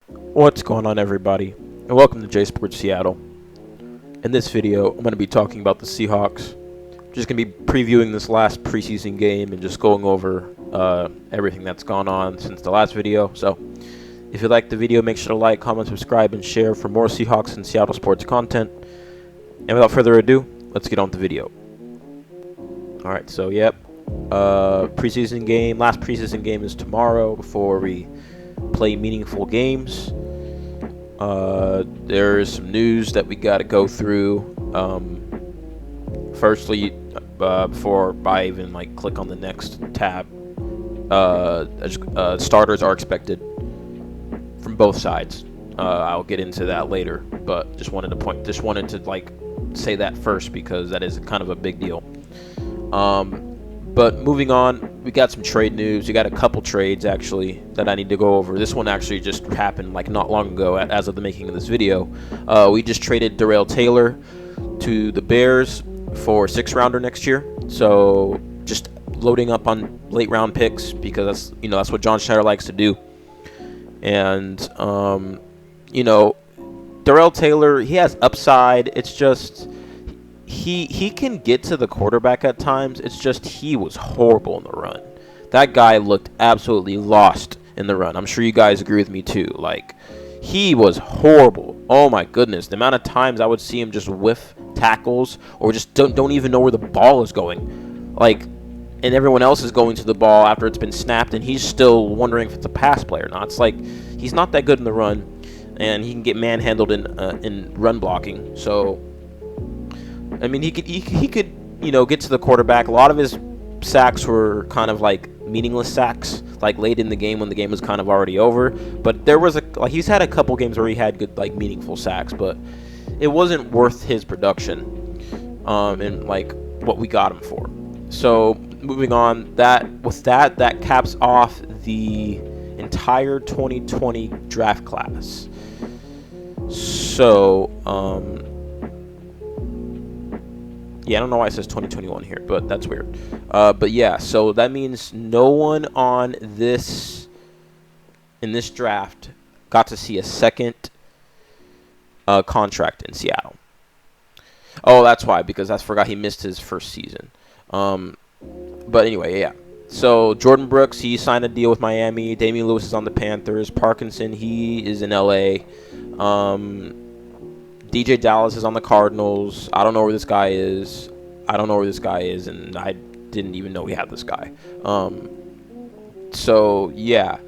What's going on, everybody, and welcome to J Sports Seattle. In this video, I'm going to be talking about the Seahawks. Just going to be previewing this last preseason game and just going over everything that's gone on since the last video. So, if you like the video, make sure to like, comment, subscribe, and share for more Seahawks and Seattle sports content. And without further ado, let's get on with the video. Alright, so preseason game. Last preseason game is tomorrow before we play meaningful games. There's some news that we got to go through. Firstly, before I even click on the next tab, starters are expected from both sides. I'll get into that later, but just wanted to say that first because that is kind of a big deal. But moving on, we got some trade news. We got a couple trades, actually, that I need to go over. This one actually just happened, not long ago, as of the making of this video. We just traded Darrell Taylor to the Bears for a 6th-rounder next year. So, just loading up on late-round picks because that's what John Schneider likes to do. And, Darrell Taylor, he has upside. It's just he can get to the quarterback at times. It's just he was horrible in the run. That guy looked absolutely lost in the run. I'm sure you guys agree with me too. He was horrible. Oh my goodness, the amount of times I would see him just whiff tackles or just don't even know where the ball is going. And everyone else is going to the ball after it's been snapped, and he's still wondering if it's a pass play or not. It's he's not that good in the run, and he can get manhandled in run blocking. So, I mean, he could get to the quarterback. A lot of his sacks were kind of meaningless sacks, late in the game when the game was kind of already over. But there was he's had a couple games where he had good meaningful sacks, but it wasn't worth his production, and what we got him for. So moving on, that caps off the entire 2020 draft class. So yeah, I don't know why it says 2021 here, but that's weird. But yeah, so that means no one in this draft got to see a second contract in Seattle. Oh, that's why, because I forgot he missed his first season. But anyway, yeah. So Jordan Brooks, he signed a deal with Miami. Damian Lewis is on the Panthers. Parkinson, he is in LA. DJ Dallas is on the Cardinals. I don't know where this guy is. And I didn't even know we had this guy. So, yeah.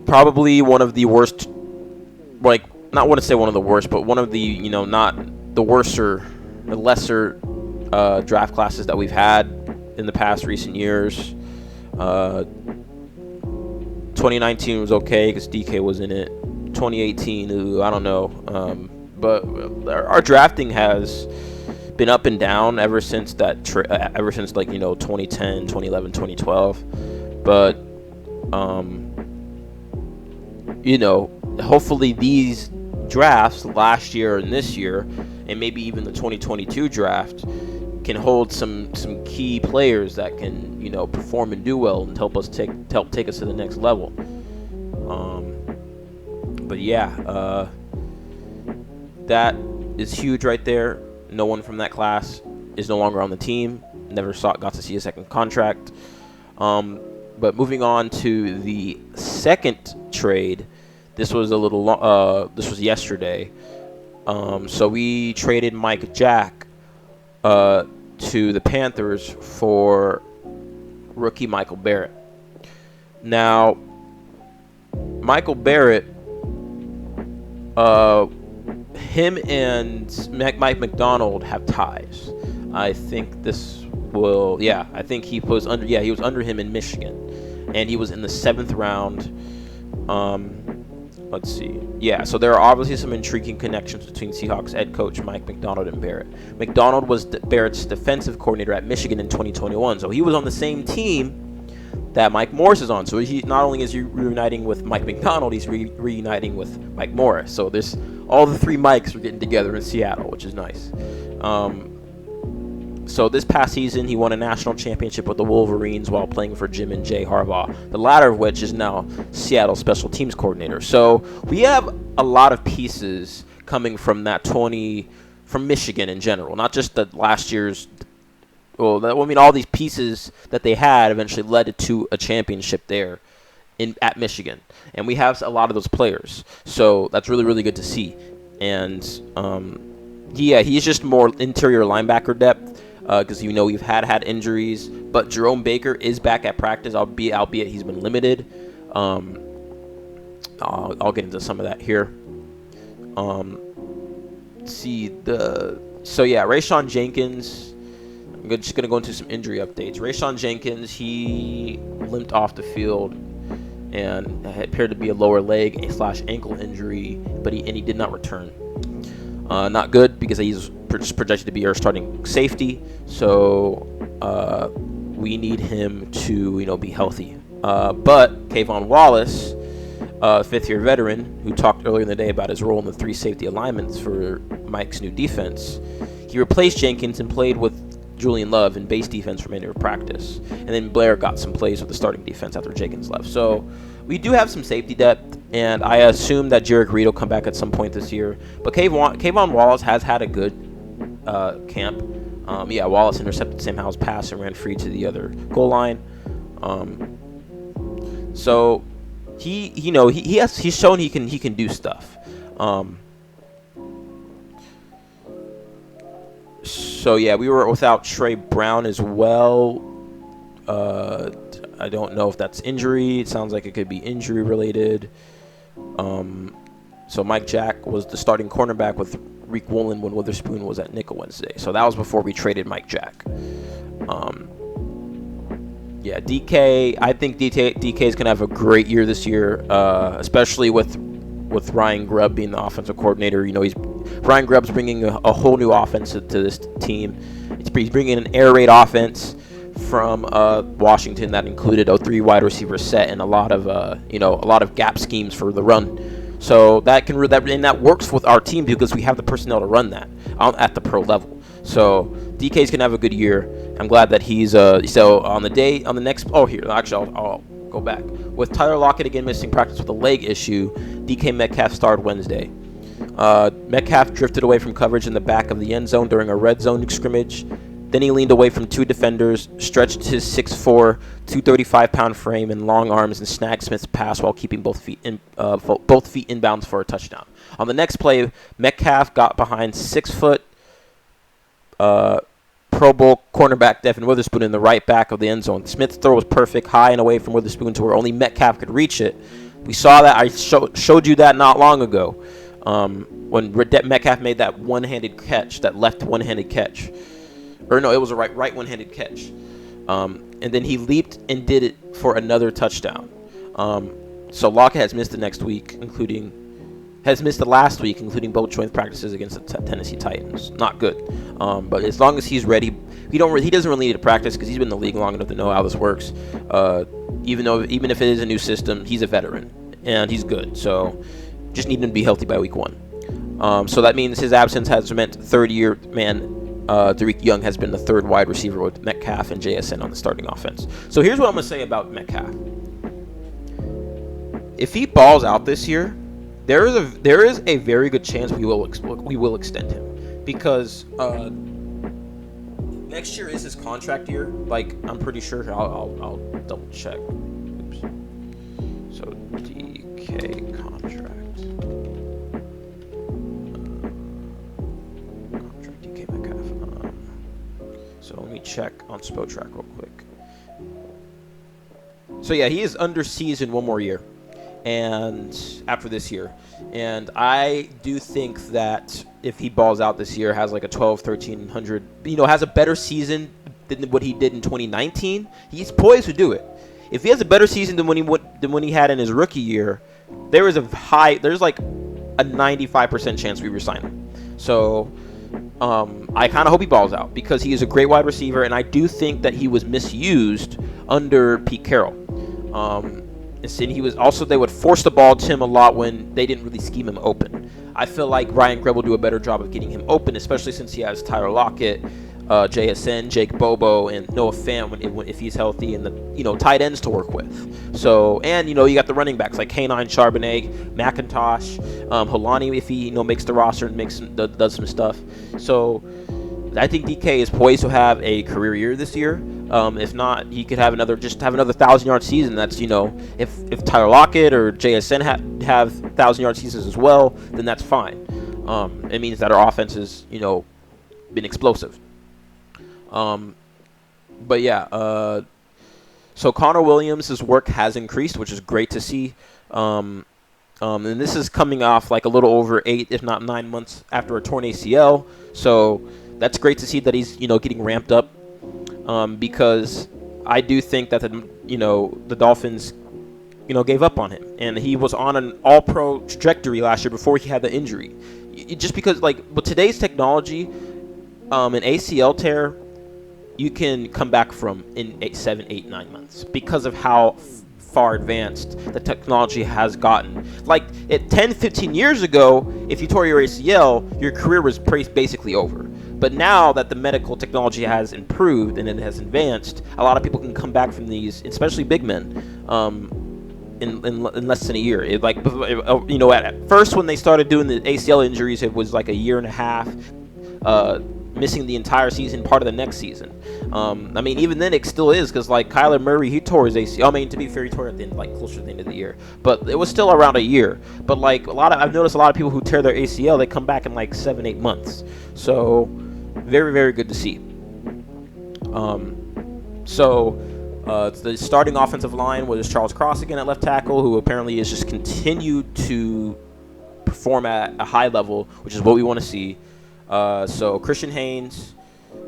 Probably one of the worst, not want to say one of the worst, but one of the, not the worser, the lesser draft classes that we've had in the past recent years. 2019 was okay because DK was in it. 2018, I don't know, but our drafting has been up and down ever since 2010, 2011, 2012. But hopefully these drafts last year and this year, and maybe even the 2022 draft, can hold some key players that can perform and do well and help take us to the next level. But yeah, that is huge right there. No one from that class is no longer on the team. Never got to see a second contract. But moving on to the second trade, this was this was yesterday. So we traded Mike Jack to the Panthers for rookie Michael Barrett. Now, Michael Barrett, him and Mike McDonald have ties. I think I think he was under him in Michigan, and he was in the 7th round. Let's see. Yeah, so there are obviously some intriguing connections between Seahawks head coach Mike McDonald and Barrett. McDonald was Barrett's defensive coordinator at Michigan in 2021, so he was on the same team that Mike Morris is on. So he not only is he reuniting with Mike McDonald, he's reuniting with Mike Morris. So there's all the three Mikes are getting together in Seattle, which is nice. So this past season, he won a national championship with the Wolverines while playing for Jim and Jay Harbaugh, the latter of which is now Seattle special teams coordinator. So we have a lot of pieces coming from from Michigan in general, not just the last year's. Well, all these pieces that they had eventually led to a championship there at Michigan, and we have a lot of those players. So that's really, really good to see. And he's just more interior linebacker depth because we've had injuries. But Jerome Baker is back at practice, albeit he's been limited. I'll get into some of that here. Rayshawn Jenkins. I'm just going to go into some injury updates. Rayshawn Jenkins, he limped off the field and appeared to be a lower leg/ankle injury, but he did not return. Not good because he's projected to be our starting safety, so we need him to be healthy. But Kayvon Wallace, fifth-year veteran, who talked earlier in the day about his role in the 3 safety alignments for Mike's new defense, he replaced Jenkins and played with Julian Love in base defense for many of practice. And then Blair got some plays with the starting defense after Jenkins left. So we do have some safety depth, and I assume that Jarek Reed will come back at some point this year. But Kayvon Wallace has had a good camp. Wallace intercepted Sam Howell's pass and ran free to the other goal line. So he's shown he can do stuff. We were without Trey Brown as well. I don't know if that's injury. It sounds like it could be injury related. So Mike Jack was the starting cornerback with Reek Woolen when Witherspoon was at nickel Wednesday. So that was before we traded Mike Jack. DK. I think DK is gonna have a great year this year, especially with Ryan Grubb being the offensive coordinator. Ryan Grubb's bringing a whole new offense to this team. He's bringing an air raid offense from Washington that included a 3 wide receiver set and a lot of gap schemes for the run. So that works with our team because we have the personnel to run that at the pro level. So DK's gonna have a good year. I'm glad that he's I'll go back. With Tyler Lockett again missing practice with a leg issue, DK Metcalf started Wednesday. Metcalf drifted away from coverage in the back of the end zone during a red zone scrimmage. Then he leaned away from 2 defenders, stretched his 6'4", 235-pound frame and long arms, and snagged Smith's pass while keeping both feet inbounds for a touchdown. On the next play, Metcalf got behind 6-foot Pro Bowl cornerback Devin Witherspoon in the right back of the end zone. Smith's throw was perfect, high and away from Witherspoon to where only Metcalf could reach it. We saw that. I showed you that not long ago when Metcalf made that one-handed catch, that left one-handed catch. Or no, it was a right one-handed catch. And then he leaped and did it for another touchdown. So Lockett has missed the last week, including both joint practices against the Tennessee Titans. Not good. But as long as he's ready, he doesn't really need to practice because he's been in the league long enough to know how this works. Even if it is a new system, he's a veteran and he's good. So just need him to be healthy by week 1. So that means his absence has meant third-year man Derek Young has been the third wide receiver with Metcalf and JSN on the starting offense. So here's what I'm going to say about Metcalf. If he balls out this year, there is a very good chance we will extend him because next year is his contract year. Like, I'm pretty sure. I'll double check. Oops. So DK contract. Contract DK Metcalf. So let me check on SpoTrack real quick. So yeah, he is under season 1 more year. And after this year, and I do think that if he balls out this year, has like a 1,300, has a better season than what he did in 2019, he's poised to do it. If he has a better season than when he had in his rookie year, there's like a 95% chance we resign him. So I kind of hope he balls out because he is a great wide receiver, and I do think that he was misused under Pete Carroll. And he was also, they would force the ball to him a lot when they didn't really scheme him open. I feel like Ryan Grubb will do a better job of getting him open, especially since he has Tyler Lockett. JSN, Jake Bobo, and Noah Fant if he's healthy, and the tight ends to work with. So, and you got the running backs like K9, Charbonnet, McIntosh, Holani if he makes the roster and does some stuff. So I think DK is poised to have a career year this year. If not, he could have another 1,000-yard season. That's if Tyler Lockett or JSN have 1,000-yard seasons as well, then that's fine. It means that our offense has been explosive. But yeah, so Connor Williams' work has increased, which is great to see. And this is coming off like a little over 8, if not 9 months after a torn ACL. So that's great to see that he's getting ramped up. Because I do think that the Dolphins gave up on him, and he was on an all-pro trajectory last year before he had the injury. Just because with today's technology, an ACL tear, you can come back from in 7, 8, 9 months because of how far advanced the technology has gotten. 10, 15 years ago, if you tore your ACL, your career was basically over. But now that the medical technology has improved and it has advanced, a lot of people can come back from these, especially big men, in less than a year. At first when they started doing the ACL injuries, it was like a year and a half, missing the entire season, part of the next season. Even then it still is, because Kyler Murray, he tore his ACL. To be fair, he tore it at the end, closer to the end of the year, but it was still around a year. But I've noticed a lot of people who tear their ACL, they come back in 7, 8 months. So very, very good to see. The starting offensive line was Charles Cross again at left tackle, who apparently has just continued to perform at a high level, which is what we want to see. So Christian Haynes,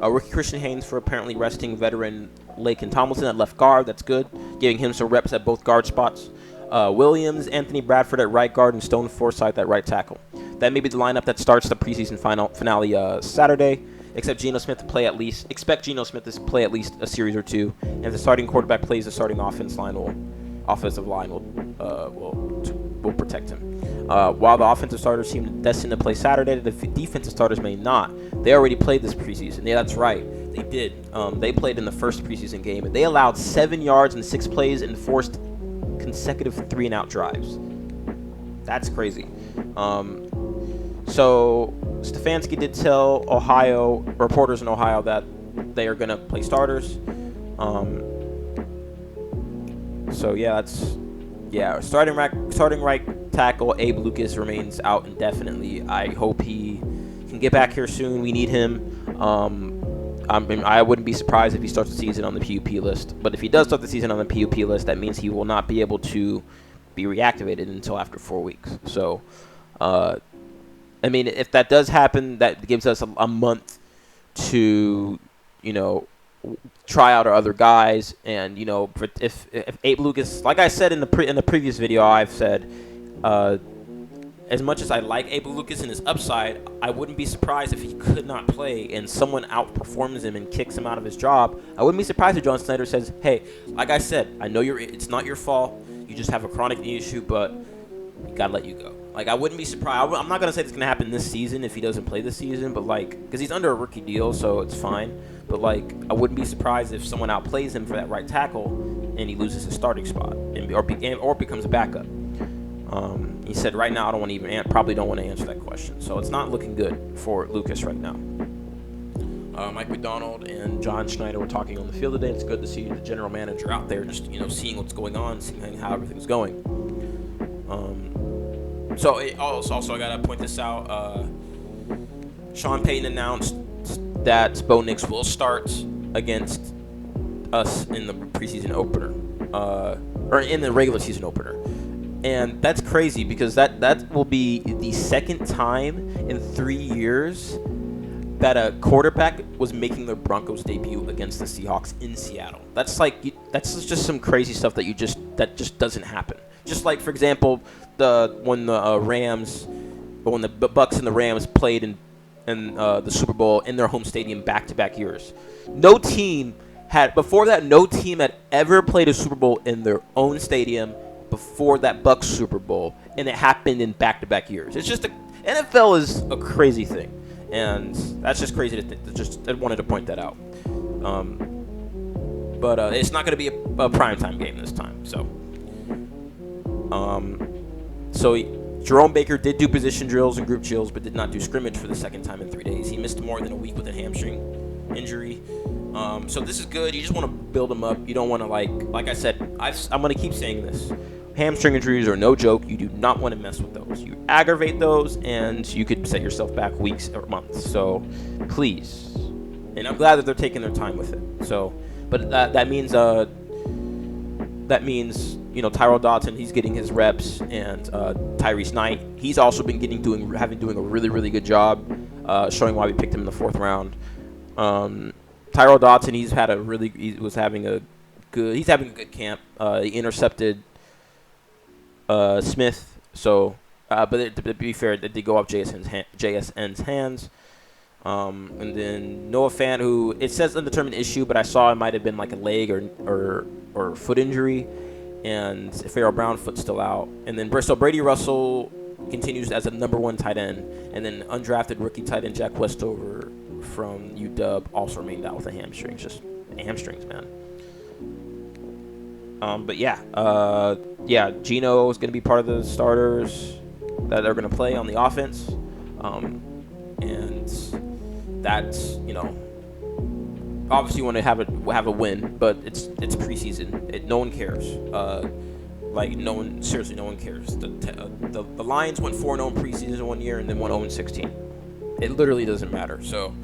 rookie Christian Haynes for apparently resting veteran Laken Tomlinson at left guard. That's good, giving him some reps at both guard spots. Williams, Anthony Bradford at right guard, and Stone Forsythe at right tackle. That may be the lineup that starts the preseason finale Saturday. Expect Geno Smith to play at least a series or two, and if the starting quarterback plays, the starting offensive line will protect him. While the offensive starters seem destined to play Saturday, the defensive starters may not. They already played this preseason. Yeah, that's right. They did. They played in the first preseason game, and they allowed 7 yards in 6 plays and forced consecutive 3-and-out drives. That's crazy. So Stefanski did tell reporters in Ohio that they are going to play starters. Starting right tackle Abe Lucas remains out indefinitely. I hope he can get back here soon. We need him. I wouldn't be surprised if he starts the season on the PUP list. But if he does start the season on the PUP list, that means he will not be able to be reactivated until after 4 weeks. So, if that does happen, that gives us a month to, try out our other guys. And, if Abe Lucas, like I said in the previous video, I've said, as much as I like Abe Lucas and his upside, I wouldn't be surprised if he could not play and someone outperforms him and kicks him out of his job. I wouldn't be surprised if John Snyder says, hey, like I said, I know it's not your fault. You just have a chronic knee issue, but we got to let you go. I wouldn't be surprised. I'm not going to say it's going to happen this season if he doesn't play this season, but because he's under a rookie deal, so it's fine. But I wouldn't be surprised if someone outplays him for that right tackle and he loses his starting spot or becomes a backup. He said, right now, probably don't want to answer that question. So it's not looking good for Lucas right now. Mike McDonald and John Schneider were talking on the field today. It's good to see the general manager out there just, seeing what's going on, seeing how everything's going. Also, I got to point this out. Sean Payton announced that Bo Nix will start against us in the preseason opener, or in the regular season opener. And that's crazy because that will be the second time in 3 years that a quarterback was making their Broncos debut against the Seahawks in Seattle. That's just some crazy stuff that just doesn't happen. Just like, for example, when the Bucks and the Rams played in the Super Bowl in their home stadium back-to-back years. No team had ever played a Super Bowl in their own stadium before that Bucks Super Bowl, and it happened in back-to-back years. It's just NFL is a crazy thing. And that's just crazy to think. I wanted to point that out. But it's not going to be a primetime game this time. So Jerome Baker did do position drills and group drills, but did not do scrimmage for the second time in 3 days. He missed more than a week with a hamstring injury. So this is good. You just want to build him up. You don't want to, like I said, I'm going to keep saying this. Hamstring injuries are no joke. You do not want to mess with those. You aggravate those, and you could set yourself back weeks or months. So please. And I'm glad that they're taking their time with it. So, but that means Tyrell Dodson, he's getting his reps, and Tyrese Knight, he's also been doing a really, really good job, showing why we picked him in the 4th round. Tyrell Dodson, he's having a good camp. He intercepted Smith, so but to be fair, it did go off JSN's hands. And then Noah Fant, who it says undetermined issue, but I saw it might have been like a leg or foot injury, and Pharaoh Brown foot still out. And then Brady Russell continues as a #1 tight end, and then undrafted rookie tight end Jack Westover from UW also remained out with a hamstring. Just hamstrings, man. But Geno is going to be part of the starters that are going to play on the offense, and that's, obviously you want to have a win, but it's preseason. No one cares. No one cares. The Lions went 4-0 in preseason one year and then went 0-16. It literally doesn't matter. So,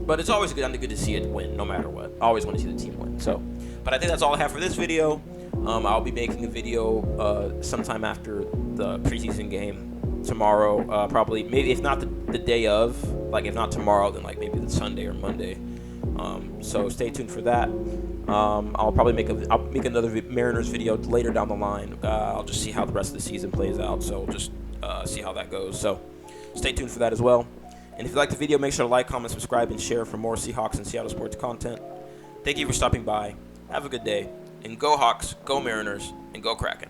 but it's always good to see it win, no matter what. I always want to see the team win. So, but I think that's all I have for this video. I'll be making a video sometime after the preseason game tomorrow, probably, maybe if not the day of, if not tomorrow, then maybe the Sunday or Monday. So stay tuned for that. I'll probably make another Mariners video later down the line. I'll just see how the rest of the season plays out. So just see how that goes. So stay tuned for that as well. And if you like the video, make sure to like, comment, subscribe, and share for more Seahawks and Seattle sports content. Thank you for stopping by. Have a good day. And go Hawks, go Mariners, and go Kraken.